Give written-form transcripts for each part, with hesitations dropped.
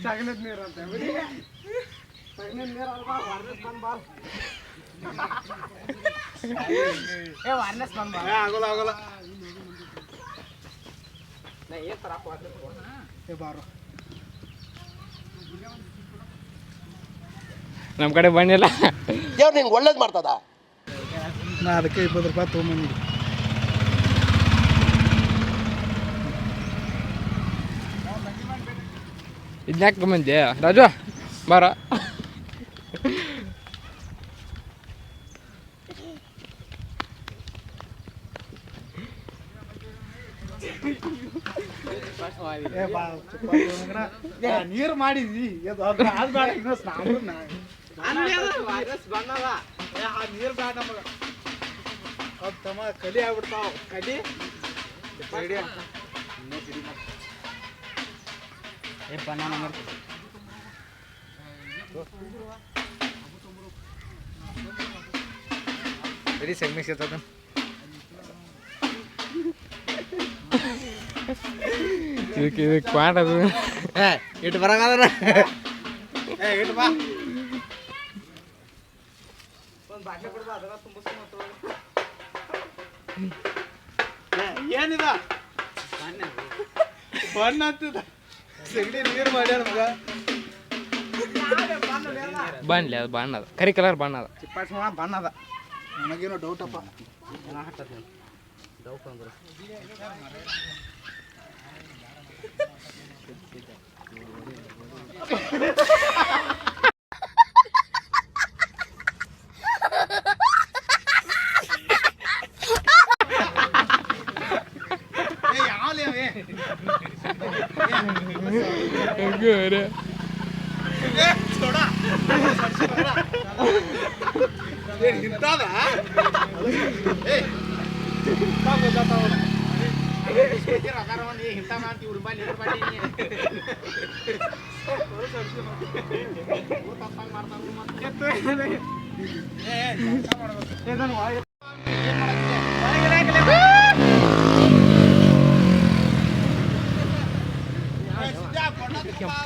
ಸಗಣದ ನೀರು ಅಂತ ಸಗಣದ ನೀರು ವಾರ್ನೆಸ್ ಬಂದ ಆಗೋಲ್ಲ ಆಗೋಲ್ಲ ಬಾರೋ ನಮ್ಮ ಕಡೆ ಬಣ್ಣಿಲ್ಲ ದೇವ್ರು ನಿಂಗೆ ಒಳ್ಳೇದು ಮಾಡ್ತದ. ನಾ ಅದಕ್ಕೆ 20 ರೂಪಾಯಿ ತೊಗೊಂಬಂದಿದ್ದೆ. ಇದನ್ಯಾಕೆ ಬಂದೆ ರಾಜು ಬಾರ ನೀರು ಮಾಡಿದ್ವಿ ನೀರು ಬೇಡ ನಮಗ ಅದು ತಮ್ಮ ಕಲಿ ಆಗ್ಬಿಡ್ತಾವ ಕಲಿ ಸರಿ ಸಗಣಿ ಸಿಗ್ತದ ಇದಕ್ಕೆ ಕ್ವಾಟ್ ಅದು ಇಟ್ಟು ಬರಂಗದ ಇಟ್ಟು ಬಾ ಒಂದು ಬಾಟ್ಲಿ ಕೊಡ್ಬಾ ಅದನ್ನ ತುಂಬಿಸ್ ಏನಿದ ಬಣ್ಣ ಹತ್ತದ ಸಗಣಿ ನೀರು ಮಾಡ್ಯಾರ ಮಗ ಬಣ್ಣ ಅದು ಬಣ್ಣ ಅದ ಕರಿ ಕಲರ್ ಬಣ್ಣ ಅದ ಚಿಪ್ಪಾಟ್ ಬಣ್ಣ ಅದ ನನಗೇನೋ ಡೌಟಪ್ಪ ಡೌಟ್ ಅಂದ್ರೆ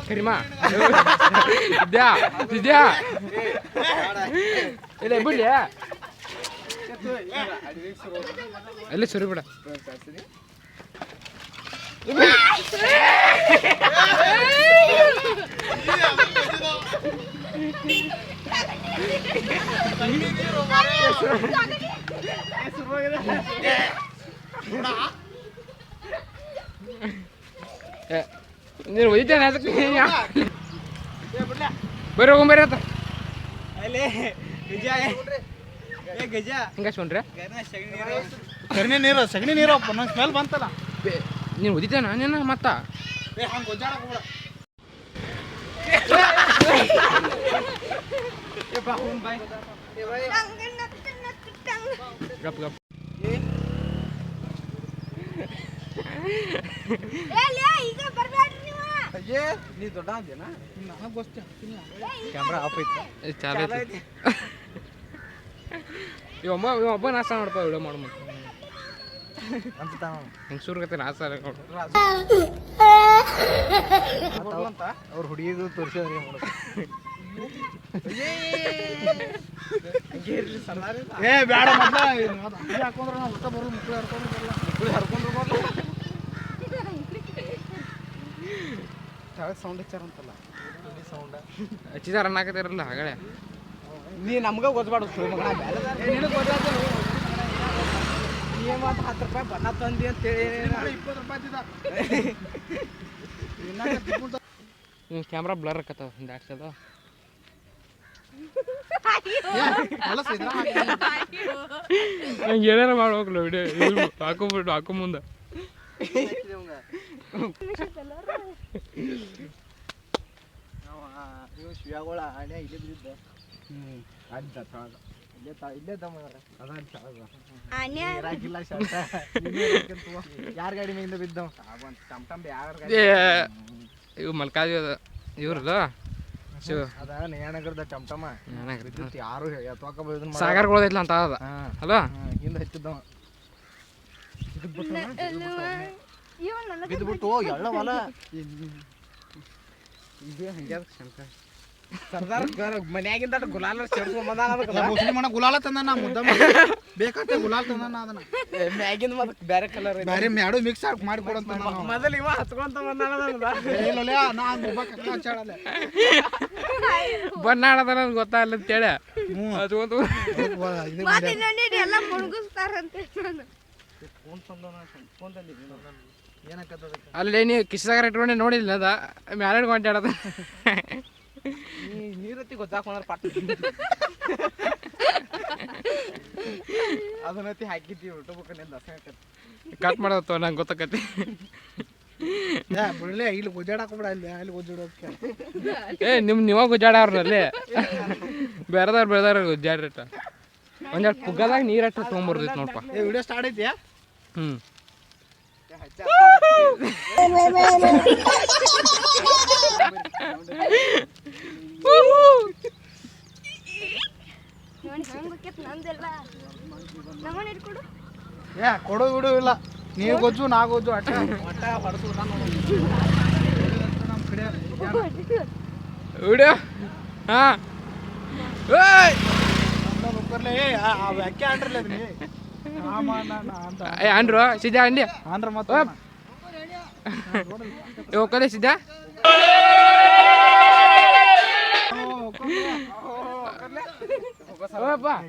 ಕರಿಮಾ ಇದ್ಯಾ ಇದ್ಯಾ ಇಲ್ಲ ಬಿಡ್ಲಿ ಅಲ್ಲಿ ಸುರಿ ಬಿಡ ನೀನು ಒಯ್ತೇನೆ ಅದಕ್ಕೆ ಬರ್ರಿ ಹೋಗ್ಬರ್ರಿ ಆತ ಗಜ ಹಿಂಗ ಸುಂಡ್ರಿ ಸಗಣಿ ನೀರು ನಂಗೆ ಸ್ಮೆಲ್ ಬಂತಲ್ಲ ನೀನು ಒದಿತೇನ ನೀನು ಮತ್ತ ಹಂಗೆ ಗೊಜ್ಜಾಡಕ್ ಹೋಗ್ಬಿಡ ಗಪ್ ಗಪ್ ಅಯ್ಯೇ ನೀ ದೊಡ್ಡ ಅಂದೇನ ನನಗೆ ಗೊತ್ತ ಕ್ಯಾಮ್ರಾ ಆಫ್ ಐತಿ ಚಾಲು ಐತಿ ಇವೊಬ್ಬ ನಾಶ ಮಾಡ್ಪ ವಿಡಿಯೋ ಮಾಡು ಮತ್ತೆ ಅಂತ ಹಿಂಗೆ ಸುರ್ಗತ್ತೆ ನಾಶ ನೋಡು ಅವ್ರ ಹುಡುಗಿಗೂ ತೋರಿಸಿದ್ರೆ ಏ ಬೇಡ ಹಾಕೊಂಡ್ರೆ ನಾವು ಊಟ ಬರೋದು ಮಕ್ಳು ಹರ್ಕೊಂಡು ಬರಲ್ಲ ಸೌಂಡ್ ಹಚ್ಚಾರ ಅಂತಲ್ಲ ಸೌಂಡ್ ಹಚ್ಚಿದಾರ ಅನ್ನಕತ್ತಿರಲ್ಲ ಹಾಗಳೆ ನೀ ನಮ್ಗೆ ಗೊತ್ತಬಾರ್ದು ನಿನಗೆ ಗೊತ್ತಾಗ್ತದೆ ನೀ ಮಾತ್ರ 10 ರೂಪಾಯಿ ಬಣ್ಣ ತಂದಿ ಅಂತೇಳಿ 20 ರೂಪಾಯಿ ಕ್ಯಾಮ್ರಾ ಬ್ಲರ್ ಆಕತ್ತಾವ ಒಂದು ಆಡ್ಸದ ನಂಗೆ ಏನಾರ ಮಾಡ್ಬೇಕಲ್ಲ ವಿಡಿಯೋ ಹಾಕೊಂಬಿಟ್ಟು ಮುಂದೆ ಶಿವ್ಯಾಗಳ ಆಣೆ ಇಲ್ಲೇ ಬಿದ್ದಿದ್ದ ಇಲ್ಲೇ ತಮ್ಮಿಲ್ಲ ಶರ್ಟ ಯಾರ ಗಾಡಿ ಮೇಲಿಂದ ಬಿದ್ದವ ಟಮ್ ಟಮ್ ಯಾರ ಇವು ಮಲ್ಕಾಜಿ ಅದ ಇವ್ರಲ್ಲ ಅದ ನೇಣಗರದ ಟಮ್ ಟಮ ಯಾರು ಸಾಗರ್ಗಳದೈತ್ಲ ಅಂತ ಅದ ಅಲ್ವಾ ಹಿಂದೆ ಹಚ್ಚಿದ್ದವ ಬಿದ್ದುಬಿಟ್ಟು ಎಳ್ಳವಲ್ಲ ಇದು ಹಂಗೆ ಸರ್ದಾರ್ ಮನ್ಯಾಗಿಂದ ಗುಲಾಲ ಮುಸ್ಲಿಮಣ್ಣ ಗುಲಾಲ ತಂದ ಮುದ್ದ ಬೇಕಂತ ಗುಲಾಲ್ ತಂದ ಅದನ್ನ ಮ್ಯಾಗಿಂದ ಮತ್ತೆ ಬೇರೆ ಕಲರ್ ಬೇರೆ ಮ್ಯಾಡು ಮಿಕ್ಸ್ ಮಾಡಿ ಕೊಡಂತ ಮೊದಲು ಇವ ಹಚ್ಕೊಂತ ಬಣ್ಣ ಆಡದ ನನಗೆ ಗೊತ್ತಾಗಲ್ಲ ಅಂತೇಳಿ ಹಚ್ಕೊಂತ ಅಲ್ಲಿ ನೀವು ಕಿಸ್ಸಾಗರ ಇಟ್ಕೊಂಡೆ ನೋಡಿಲ್ಲ ಅದ ಮ್ಯಾಲೆ ಇಟ್ಕೊಂಡು ಆಡೋದು ನೀರತ್ತಿ ಗೊತ್ತಾಕೊಂಡ್ರೆ ಪಾಠ ಅದನ್ನತಿ ಹಾಕಿದ್ವಿ ಊಟಬೇಕು ದಸ ಕಟ್ ಮಾಡೋದು ನಂಗೆ ಗೊತ್ತಾಕತಿ ಬಿಡಲೇ ಇಲ್ಲಿ ಗುಜ್ಜಾಡಕ್ಬಿಡ ಅಲ್ಲಿ ಗುಜ್ಜಾಡೋಕೆ ನೀವಾಗ ಗುಜ್ಜಾಡವ್ರ ಅಲ್ಲಿ ಬೇರೆದವ್ರು ಬೆಳೆದವ್ರ ಗುಜ್ಜಾಡ್ರಿಟ ಒಂದೆರಡು ಪುಗ್ಗದಾಗ ನೀರಟ್ಟ ತೊಗೊಂಬರ್ದೈತಿ ನೋಡಪ್ಪ ವಿಡಿಯೋ ಸ್ಟಾರ್ಟ್ ಐತಿಯಾ ಹ್ಞೂ ಕೊಡು ಬಿಡು ಇಲ್ಲ ನೀರು ಗೊಜ್ಜು ನಾ ಗೊಜ್ಜು ಅಟ್ಟ ನಮ್ಮ ಕಡೆ ವಿಡಿಯೋ ಹಾಂ ವ್ಯಾಖ್ಯೆ ಆಂಡ್ರಲ್ಲ ಅದನ್ನ ಅಂತ ಆಂಡ್ರು ಸಿದ್ಧ ಅಂಡಿ ಆಂಧ್ರ ಮತ್ತೆ ಹೋಗದೆ ಸಿದ್ಧ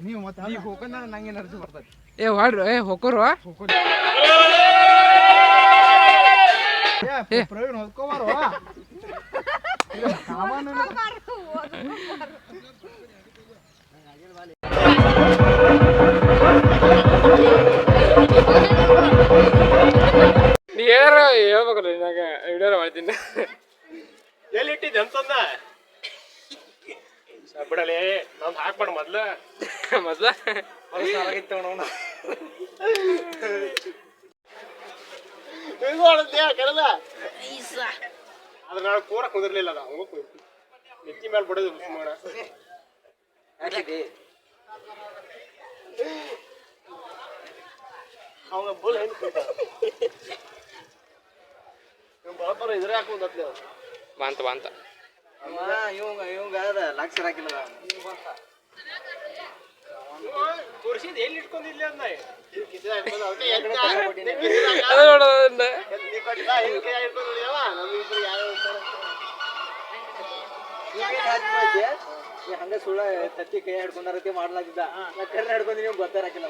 ನೀವು ಮತ್ತೆ ಹೋಗಂದ ನಂಗೆ ಎನರ್ಜಿ ಬರ್ತದೆ ಹೊಡ್ರು ಹೊಕ್ಕರು ಪ್ರವೀಣ್ ಹೊದ್ಕೋಬಾರು ಸಾಮಾನು ನೀ ಹೇಳ್ಯಾರ ಹೇಳ್ಬೇಕಲ್ಲ ನಂಗೆ ವಿಡಿಯೋ ಮಾಡ್ತೀನಿ ಎಲ್ಲಿಟ್ಟಿದ್ದೆ ಅಂತಂದ ಬಿಡಲೇ ನಾವು ಹಾಕ್ಬೇಡ ಮೊದ್ಲು ಆಗಿತ್ತು ನೋಡ ಕೆಳದ ಅದ್ರ ನಾಳೆ ಕೂರ ಕುದಿರ್ಲಿಲ್ಲ ಅದ ಅವ ನೆತ್ತಿ ಮೇಲೆ ಬಿಡೋದು ಮಾಡ ಅವಾಗ ಬೋಲ್ ಏನು ಬರಬರ ಇದ್ರೆ ಹಾಕೋದತ್ಲೆ ಬಾಂತ ಇವಂಗ ಲಕ್ಷ ಹಾಕಿಲ್ಲ ತೋರಿಸಿದ ಎಲ್ಲಿ ಇಟ್ಕೊಂಡಿಲ್ಲ ಅಂದ ಹಂಗ ಸುಳ್ಳ ತತ್ತಿ ಕೈ ಹಿಡ್ಕೊಂಡಾರತಿ ಮಾಡ್ಲಾತಿದ್ದ ನಾ ಕರ್ನ ಹಿಡ್ಕೊಂಡು ನೀವು ಗೊತ್ತಾರಾಕಿಲ್ಲ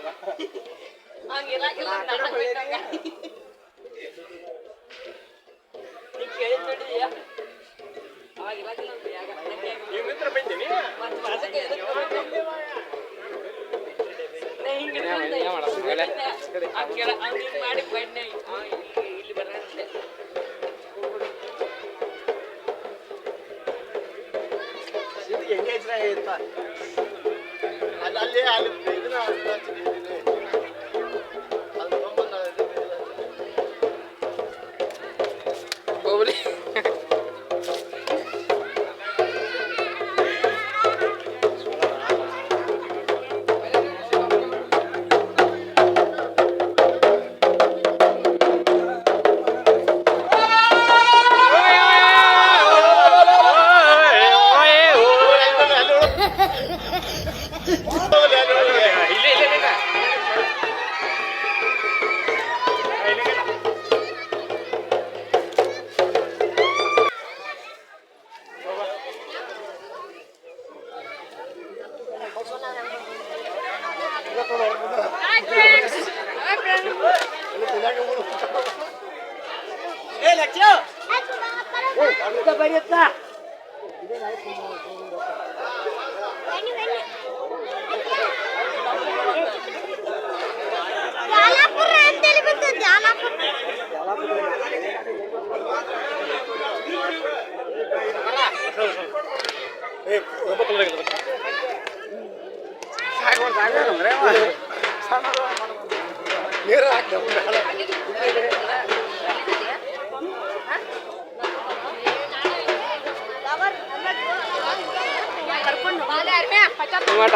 ಹೋಗ್ಲಿ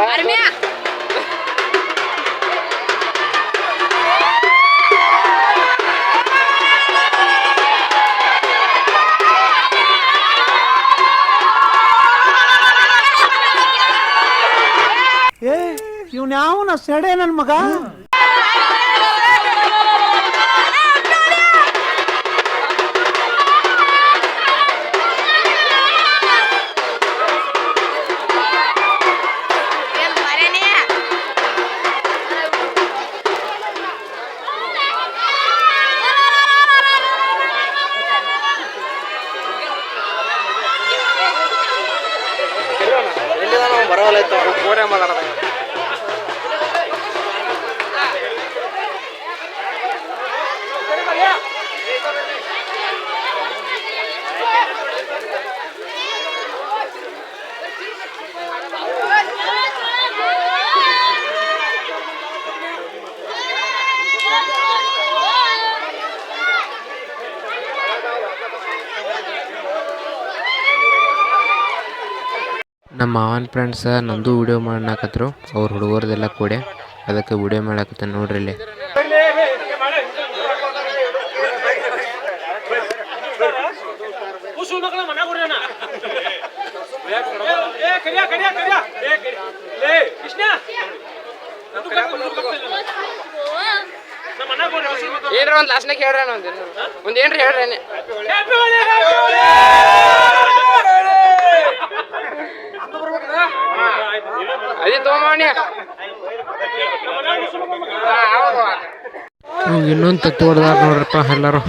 Armia. ಯಾವನ ಸೆಡೆ ನನ್ ಮಗ. ನಮ್ಮ ಮಾವನ ಫ್ರೆಂಡ್ಸ್ ನಂದು ವಿಡಿಯೋ ಮಾಡಾಕತ್ರು, ಅವ್ರ ಹುಡುಗರದೆಲ್ಲ ಕೂಡೆ, ಅದಕ್ಕೆ ವಿಡಿಯೋ ಮಾಡಾಕತ್ತ ನೋಡ್ರಿ ಇಲ್ಲಿ. ಏನ್ರ ಒಂದ್ ಲಾಸ್ಟ್ನಾಗ ಹೇಳ್ರಿ ಒಂದ್ ಏನ್ರಿ ಹೇಳ್ರಿ. ಅದೇ ತಗೊಂಬಿ ಇನ್ನೊಂದು ತತ್ತಿ ಹೊಡೆದಾರ ನೋಡ್ರಪ್ಪ ಎಲ್ಲರೂ.